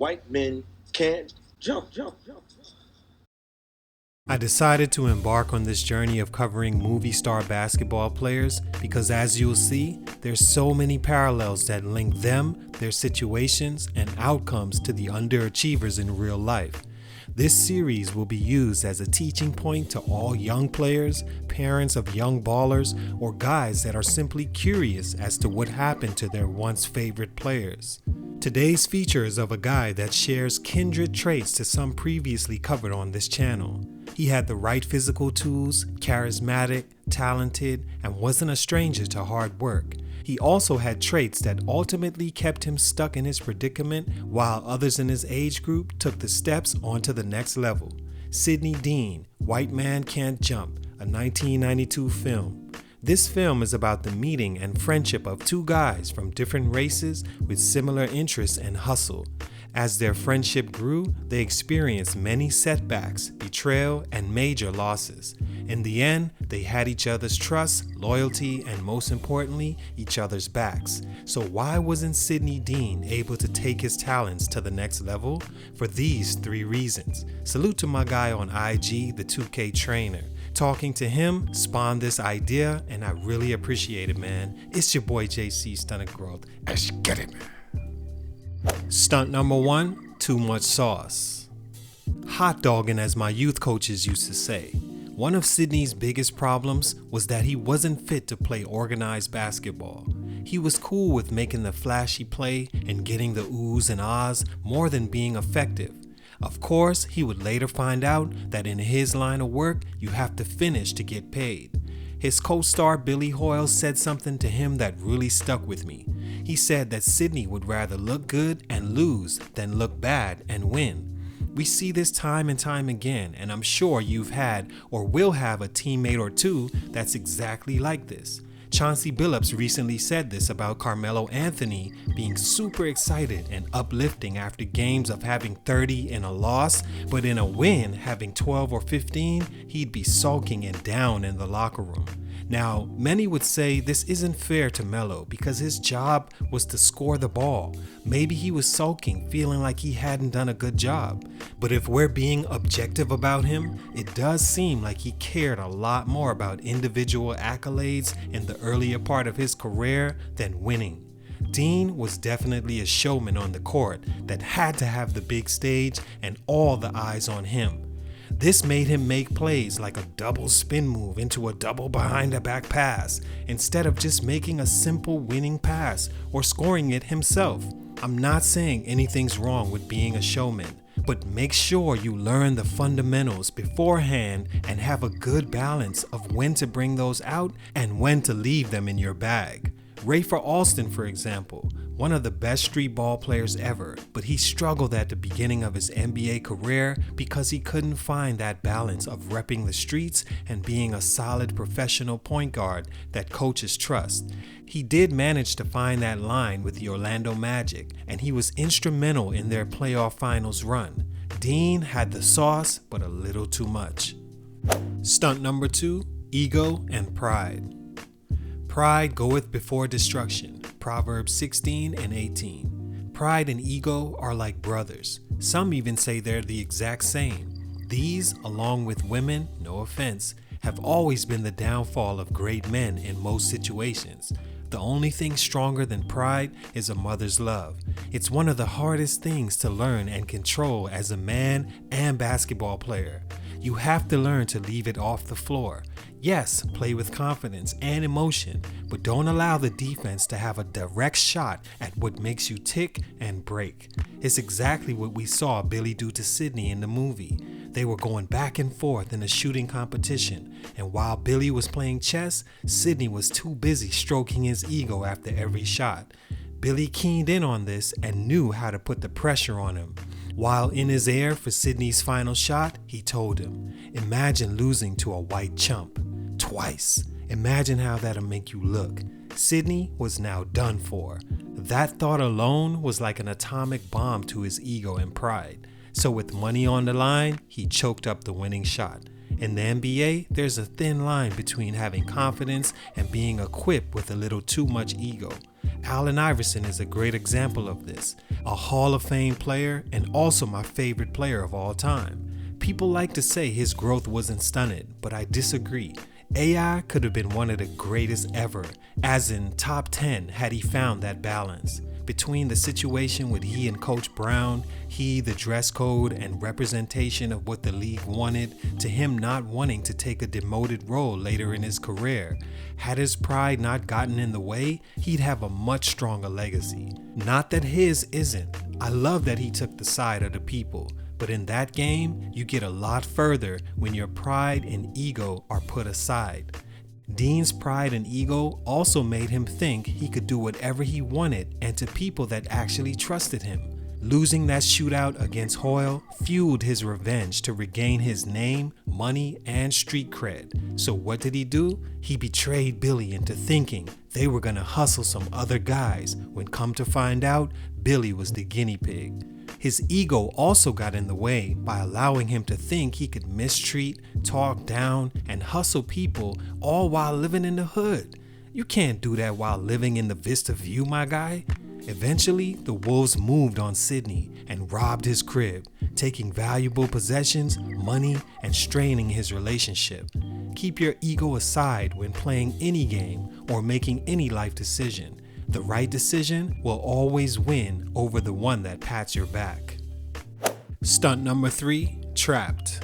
white men can't jump. I decided to embark on this journey of covering movie star basketball players because, as you'll see, there's so many parallels that link them, their situations, and outcomes to the underachievers in real life. This series will be used as a teaching point to all young players, parents of young ballers, or guys that are simply curious as to what happened to their once favorite players. Today's feature is of a guy that shares kindred traits to some previously covered on this channel. He had the right physical tools, charismatic, talented, and wasn't a stranger to hard work. He also had traits that ultimately kept him stuck in his predicament while others in his age group took the steps onto the next level. SIDNEY DEANE, White Man Can't Jump, a 1992 film. This film is about the meeting and friendship of two guys from different races with similar interests and hustle. As their friendship grew, they experienced many setbacks, betrayal, and major losses. In the end, they had each other's trust, loyalty, and most importantly, each other's backs. So why wasn't SIDNEY DEANE able to take his talents to the next level? For these 3 reasons. Salute to my guy on IG, the 2K trainer. Talking to him spawned this idea, and I really appreciate it, man. It's your boy JC, Stunted Growth. Let's get it, man. Stunt number 1, too much sauce. Hot dogging, as my youth coaches used to say. One of Sydney's biggest problems was that he wasn't fit to play organized basketball. He was cool with making the flashy play and getting the oohs and ahs more than being effective. Of course, he would later find out that in his line of work, you have to finish to get paid. His co-star Billy Hoyle said something to him that really stuck with me. He said that Sydney would rather look good and lose than look bad and win. We see this time and time again, and I'm sure you've had or will have a teammate or two that's exactly like this. Chauncey Billups recently said this about Carmelo Anthony being super excited and uplifting after games of having 30 in a loss, but in a win having 12 or 15, he'd be sulking and down in the locker room. Now, many would say this isn't fair to Melo because his job was to score the ball. Maybe he was sulking, feeling like he hadn't done a good job. But if we're being objective about him, it does seem like he cared a lot more about individual accolades in the earlier part of his career than winning. Dean was definitely a showman on the court that had to have the big stage and all the eyes on him. This made him make plays like a double spin move into a double behind the back pass instead of just making a simple winning pass or scoring it himself. I'm not saying anything's wrong with being a showman, but make sure you learn the fundamentals beforehand and have a good balance of when to bring those out and when to leave them in your bag. Rafer Alston, for example, one of the best street ball players ever, but he struggled at the beginning of his NBA career because he couldn't find that balance of repping the streets and being a solid professional point guard that coaches trust. He did manage to find that line with the Orlando Magic, and he was instrumental in their playoff finals run. Dean had the sauce, but a little too much. Stunt number 2, ego and pride. Pride goeth before destruction, Proverbs 16 and 18. Pride and ego are like brothers. Some even say they're the exact same. These, along with women, no offense, have always been the downfall of great men in most situations. The only thing stronger than pride is a mother's love. It's one of the hardest things to learn and control as a man and basketball player. You have to learn to leave it off the floor. Yes, play with confidence and emotion, but don't allow the defense to have a direct shot at what makes you tick and break. It's exactly what we saw Billy do to Sydney in the movie. They were going back and forth in a shooting competition, and while Billy was playing chess, Sydney was too busy stroking his ego after every shot. Billy keyed in on this and knew how to put the pressure on him. While in his ear for Sydney's final shot, he told him, "Imagine losing to a white chump. Twice. Imagine how that'll make you look." Sydney was now done for. That thought alone was like an atomic bomb to his ego and pride. So with money on the line, he choked up the winning shot. In the NBA, there's a thin line between having confidence and being equipped with a little too much ego. Allen Iverson is a great example of this, a Hall of Fame player and also my favorite player of all time. People like to say his growth wasn't stunted, but I disagree. AI could have been one of the greatest ever, as in top 10 had he found that balance. Between the situation with he and Coach Brown, the dress code and representation of what the league wanted, to him not wanting to take a demoted role later in his career. Had his pride not gotten in the way, he'd have a much stronger legacy. Not that his isn't. I love that he took the side of the people. But in that game, you get a lot further when your pride and ego are put aside. Dean's pride and ego also made him think he could do whatever he wanted and to people that actually trusted him. Losing that shootout against Hoyle fueled his revenge to regain his name, money, and street cred. So what did he do? He betrayed Billy into thinking they were gonna hustle some other guys, when come to find out, Billy was the guinea pig. His ego also got in the way by allowing him to think he could mistreat, talk down, and hustle people all while living in the hood. You can't do that while living in the Vista View, my guy. Eventually, the Wolves moved on Sydney and robbed his crib, taking valuable possessions, money, and straining his relationship. Keep your ego aside when playing any game or making any life decision. The right decision will always win over the one that pats your back. Stunt number 3, trapped.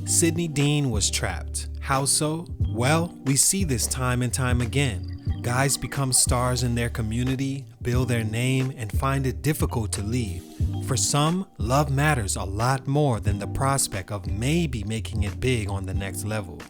SIDNEY Deane was trapped. How so? Well, we see this time and time again. Guys become stars in their community, build their name, and find it difficult to leave. For some, love matters a lot more than the prospect of maybe making it big on the next level.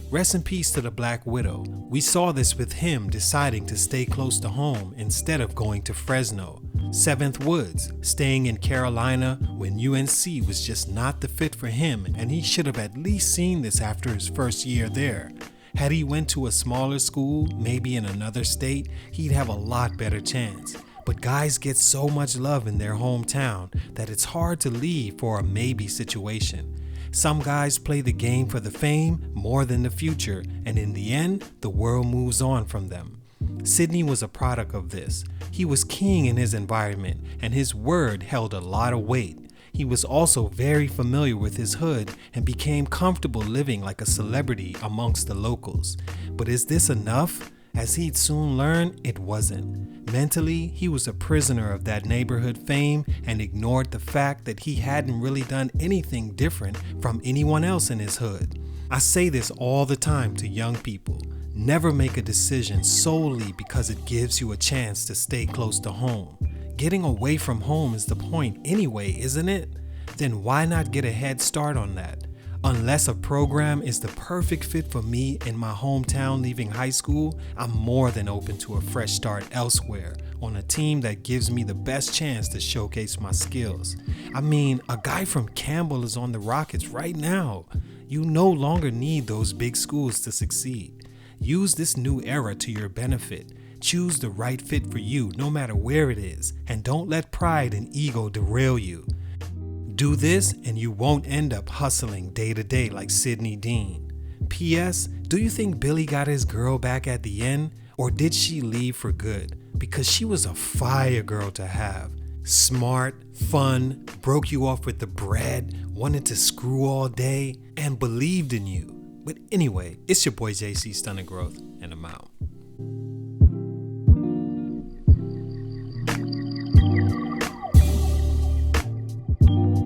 Rest in peace to the Black Widow. We saw this with him deciding to stay close to home instead of going to Fresno. Seventh Woods, staying in Carolina when UNC was just not the fit for him, and he should have at least seen this after his first year there. Had he went to a smaller school, maybe in another state, he'd have a lot better chance. But guys get so much love in their hometown that it's hard to leave for a maybe situation. Some guys play the game for the fame more than the future, and in the end, the world moves on from them. SIDNEY was a product of this. He was king in his environment, and his word held a lot of weight. He was also very familiar with his hood and became comfortable living like a celebrity amongst the locals. But is this enough? As he'd soon learn, it wasn't. Mentally, he was a prisoner of that neighborhood fame and ignored the fact that he hadn't really done anything different from anyone else in his hood. I say this all the time to young people. Never make a decision solely because it gives you a chance to stay close to home. Getting away from home is the point anyway, isn't it? Then why not get a head start on that? Unless a program is the perfect fit for me in my hometown leaving high school, I'm more than open to a fresh start elsewhere on a team that gives me the best chance to showcase my skills. I mean, a guy from Campbell is on the Rockets right now. You no longer need those big schools to succeed. Use this new era to your benefit. Choose the right fit for you no matter where it is, and don't let pride and ego derail you. Do this and you won't end up hustling day to day like SIDNEY Deane. P.S. Do you think Billy got his girl back at the end, or did she leave for good? Because she was a fire girl to have. Smart, fun, broke you off with the bread, wanted to screw all day, and believed in you. But anyway, it's your boy JC Stunted Growth, and I'm out.